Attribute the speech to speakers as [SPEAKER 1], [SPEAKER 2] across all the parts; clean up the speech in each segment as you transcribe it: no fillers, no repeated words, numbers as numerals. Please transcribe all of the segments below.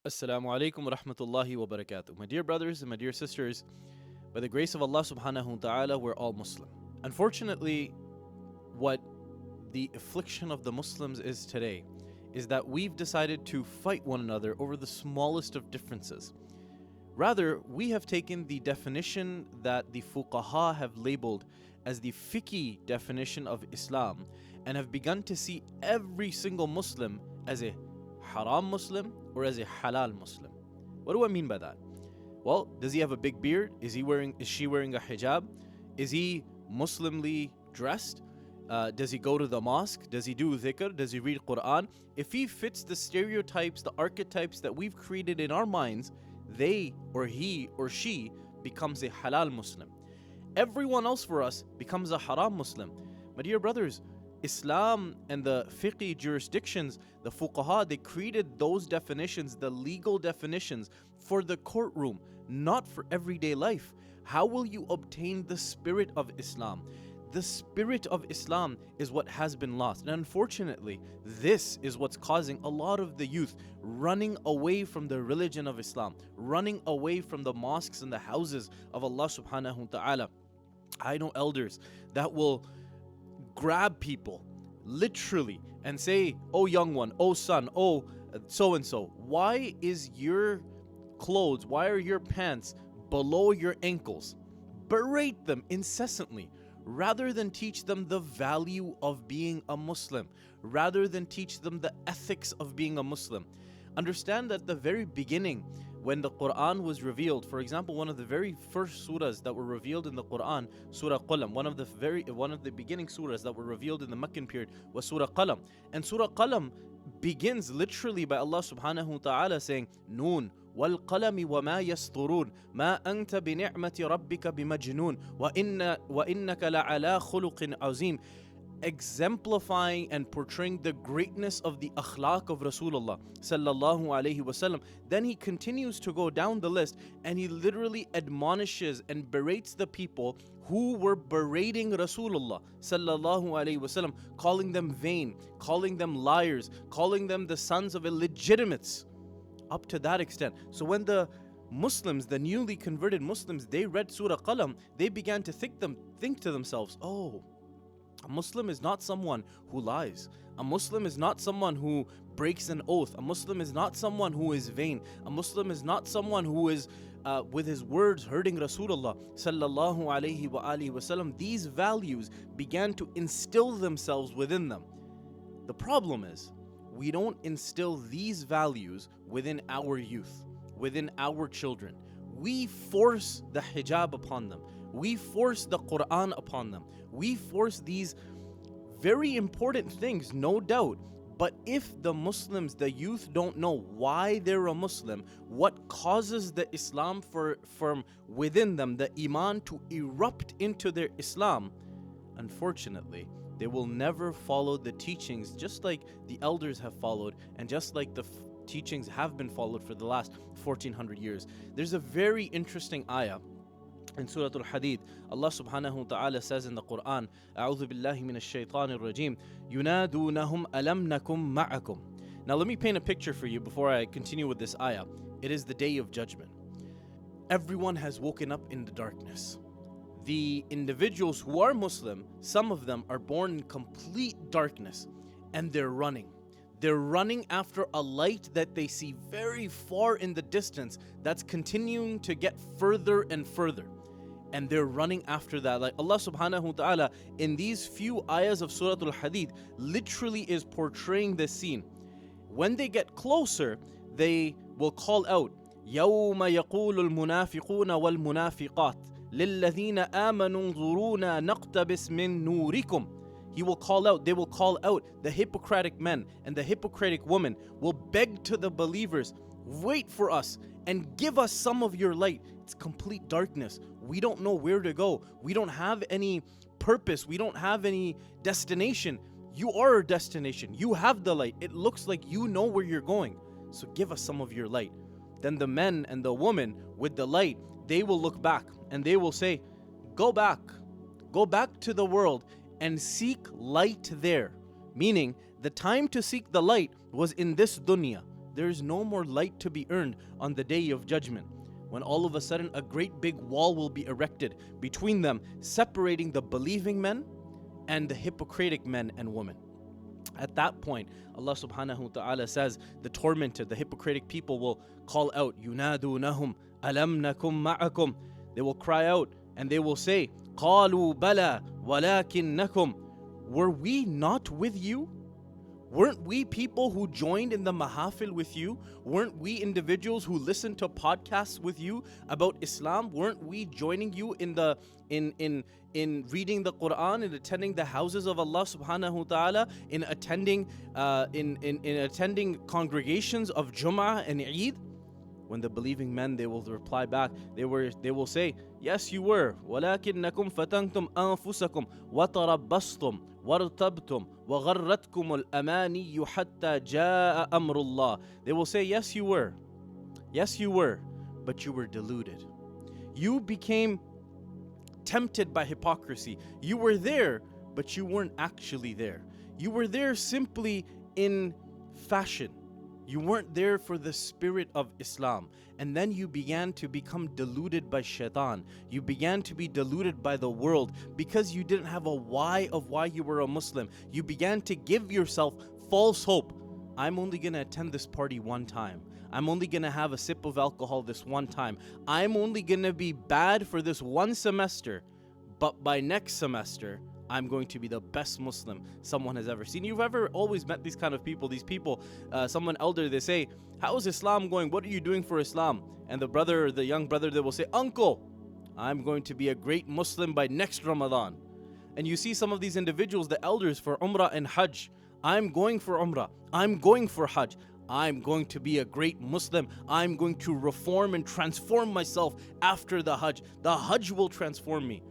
[SPEAKER 1] Assalamu alaikum wa rahmatullahi wa barakatuh. My dear brothers and my dear sisters, by the grace of Allah subhanahu wa ta'ala, we're all Muslim. Unfortunately, what the affliction of the Muslims is today is that we've decided to fight one another over the smallest of differences. Rather, we have taken the definition that the fuqaha have labeled as the fiqhi definition of Islam and have begun to see every single Muslim as a Haram Muslim or as a Halal Muslim. What do I mean by that? Well, does he have a big beard? Is she wearing a hijab? Is he Muslimly dressed? Does he go to the mosque? Does he do dhikr? Does he read Quran? If he fits the stereotypes, the archetypes that we've created in our minds, they or he or she becomes a Halal Muslim. Everyone else for us becomes a Haram Muslim. My dear brothers, Islam and the fiqhi jurisdictions, the fuqaha, they created those definitions, the legal definitions, for the courtroom, not for everyday life. How will you obtain the spirit of Islam? The spirit of Islam is what has been lost. And unfortunately, this is what's causing a lot of the youth running away from the religion of Islam, running away from the mosques and the houses of Allah subhanahu wa ta'ala. I know elders that will grab people literally and say, "Oh young one, oh son, oh so and so, why is your clothes, why are your pants below your ankles?" Berate them incessantly rather than teach them the value of being a Muslim, rather than teach them the ethics of being a Muslim. Understand that the very beginning, when the Quran was revealed, for example, one of the very first surahs that were revealed in the Quran, Surah Qalam, one of the beginning surahs that were revealed in the Meccan period was Surah Qalam. And Surah Qalam begins literally by Allah subhanahu wa ta'ala saying, "Noon والقلم وما يسطرون ما أنت بنعمة ربك بمجنون وإنك لعلى خلق عظيم," exemplifying and portraying the greatness of the akhlaq of Rasulullah sallallahu alaihi wasallam. Then he continues to go down the list and he literally admonishes and berates the people who were berating Rasulullah sallallahu alaihi wasallam, calling them vain, calling them liars, calling them the sons of illegitimates, up to that extent. So when the Muslims, the newly converted Muslims, they read Surah Qalam, they began to think to themselves, "Oh, a Muslim is not someone who lies. A Muslim is not someone who breaks an oath. A Muslim is not someone who is vain. A Muslim is not someone who is with his words hurting Rasulullah sallallahu alaihi wa alihi wasallam." These values began to instill themselves within them. The problem is, we don't instill these values within our youth, within our children. We force the hijab upon them. We force the Quran upon them. We force these very important things, no doubt. But if the Muslims, the youth, don't know why they're a Muslim, what causes the Islam from within them, the Iman, to erupt into their Islam, unfortunately, they will never follow the teachings just like the elders have followed and just like the teachings have been followed for the last 1400 years. There's a very interesting ayah in Surah Al-Hadid. Allah subhanahu wa ta'ala says in the Quran, "A'udhu billahi minash shaitanir rajim, yunadunahum alam nakum ma'akum." Now let me paint a picture for you before I continue with this ayah. It is the day of judgment. Everyone has woken up in the darkness. The individuals who are Muslim, some of them are born in complete darkness and they're running. They're running after a light that they see very far in the distance that's continuing to get further and further. And they're running after that. Like Allah subhanahu wa ta'ala in these few ayahs of Surah Al-Hadid literally is portraying this scene. When they get closer, they will call out, يَوْمَ يَقُولُ الْمُنَافِقُونَ وَالْمُنَافِقَاتِ لِلَّذِينَ آمَنُوا انظُرُونَا نَقْتَبِسْ مِن نُورِكُمْ. He will call out, they will call out, the Hippocratic men and the Hippocratic women will beg to the believers, "Wait for us and give us some of your light." It's complete darkness. We don't know where to go. We don't have any purpose. We don't have any destination. You are our destination. You have the light. It looks like you know where you're going. So give us some of your light. Then the men and the women with the light, they will look back and they will say, Go back to the world and seek light there." Meaning, the time to seek the light was in this dunya. There is no more light to be earned on the day of judgment, when all of a sudden a great big wall will be erected between them, separating the believing men and the hypocritic men and women. At that point, Allah subhanahu wa ta'ala says the tormented, the hypocritic people will call out, يُنَادُونَهُمْ أَلَمْ نَكُمْ مَعَكُمْ. They will cry out and they will say, قَالُوا بَلَى وَلَكِنَّكُمْ. Were we not with you? Weren't we people who joined in the mahafil with you? Weren't we individuals who listened to podcasts with you about Islam? Weren't we joining you in reading the Quran and attending the houses of Allah subhanahu wa ta'ala, in attending attending congregations of Jum'ah and Eid? When the believing men, they will reply back, they will say, yes, you were. وَلَكِنَّكُمْ فَتَنْتُمْ أَنفُسَكُمْ وَتَرَبَّصْتُمْ وَارْتَبْتُمْ وَغَرَّتْكُمُ الْأَمَانِيُّ حَتَّى جَاءَ أَمْرُ اللَّهِ. They will say, yes, you were. Yes, you were. But you were deluded. You became tempted by hypocrisy. You were there, but you weren't actually there. You were there simply in fashion. You weren't there for the spirit of Islam. And then you began to become deluded by shaitan. You began to be deluded by the world because you didn't have a why of why you were a Muslim. You began to give yourself false hope. I'm only going to attend this party one time. I'm only going to have a sip of alcohol this one time. I'm only going to be bad for this one semester. But by next semester, I'm going to be the best Muslim someone has ever seen. You've ever always met these kind of people. These people, someone elder, they say, how is Islam going? What are you doing for Islam? And the young brother, they will say, uncle, I'm going to be a great Muslim by next Ramadan. And you see some of these individuals, the elders for Umrah and Hajj. I'm going for Umrah. I'm going for Hajj. I'm going to be a great Muslim. I'm going to reform and transform myself after the Hajj. The Hajj will transform me.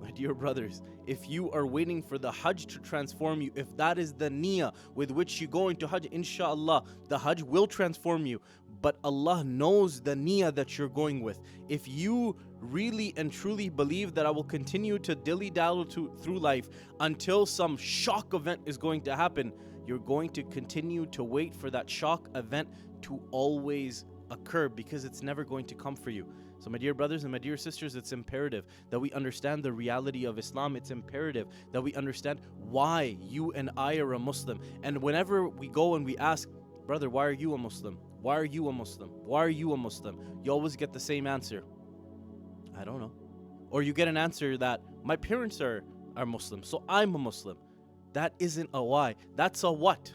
[SPEAKER 1] My dear brothers, if you are waiting for the Hajj to transform you, if that is the niyyah with which you go into Hajj, inshallah, the Hajj will transform you. But Allah knows the niyyah that you're going with. If you really and truly believe that I will continue to dilly-dally through life until some shock event is going to happen, you're going to continue to wait for that shock event to always occur, because it's never going to come for you. So my dear brothers and my dear sisters, it's imperative that we understand the reality of Islam. It's imperative that we understand why you and I are a Muslim. And whenever we go and we ask, brother, why are you a Muslim? Why are you a Muslim? Why are you a Muslim? You always get the same answer. I don't know. Or you get an answer that my parents are Muslim, so I'm a Muslim. That isn't a why. That's a what.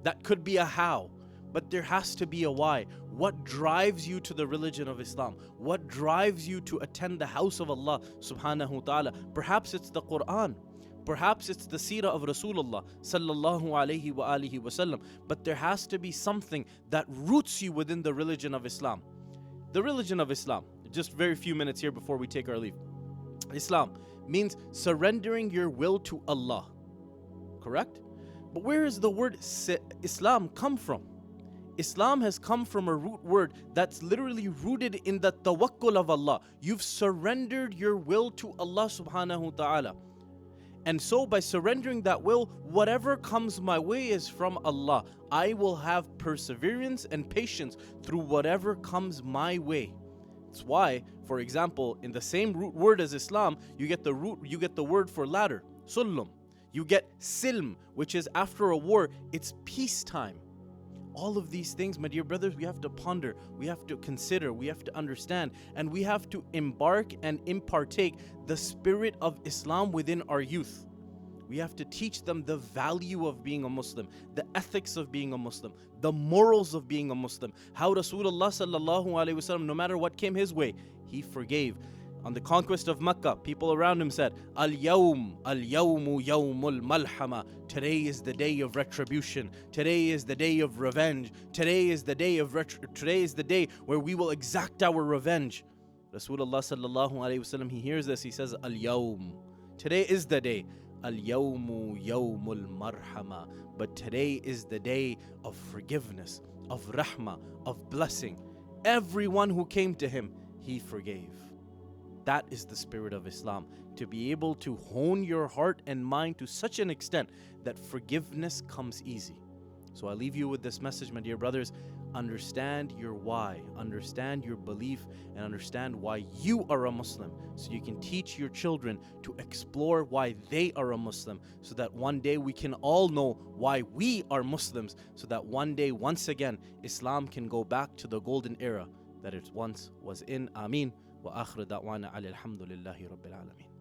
[SPEAKER 1] That could be a how. But there has to be a why. What drives you to the religion of Islam? What drives you to attend the house of Allah subhanahu wa ta'ala? Perhaps it's the Quran. Perhaps it's the seerah of Rasulullah sallallahu alayhi wa alihi wasallam. But there has to be something that roots you within the religion of Islam. The religion of Islam. Just very few minutes here before we take our leave. Islam means surrendering your will to Allah. Correct? But where does the word Islam come from? Islam has come from a root word that's literally rooted in the tawakkul of Allah. You've surrendered your will to Allah subhanahu wa ta'ala. And so by surrendering that will, whatever comes my way is from Allah. I will have perseverance and patience through whatever comes my way. That's why, for example, in the same root word as Islam, you get the word for ladder, sullum. You get silm, which is after a war, it's peacetime. All of these things, my dear brothers, we have to ponder, we have to consider, we have to understand, and we have to embark and impartake the spirit of Islam within our youth. We have to teach them the value of being a Muslim, the ethics of being a Muslim, the morals of being a Muslim, how Rasulullah sallallahu alaihi wasallam, no matter what came his way, he forgave. On the conquest of Mecca, people around him said, Al-yawmu yawmul malhama. Today is the day of retribution. Today is the day of revenge. Today is the day where we will exact our revenge. Rasulullah sallallahu alaihi wasallam, he hears this, he says, Al-yawm. Today is the day. Al-yawmu yawmul marhama. But today is the day of forgiveness, of rahmah, of blessing. Everyone who came to him, he forgave. That is the spirit of Islam, to be able to hone your heart and mind to such an extent that forgiveness comes easy. So I leave you with this message, my dear brothers. understand your why, understand your belief, and understand why you are a Muslim, so you can teach your children to explore why they are a Muslim, so that one day we can all know why we are Muslims, so that one day, once again, Islam can go back to the golden era that it once was in. Ameen. Wa akhir da'wana alhamdulillahi rabbil alameen.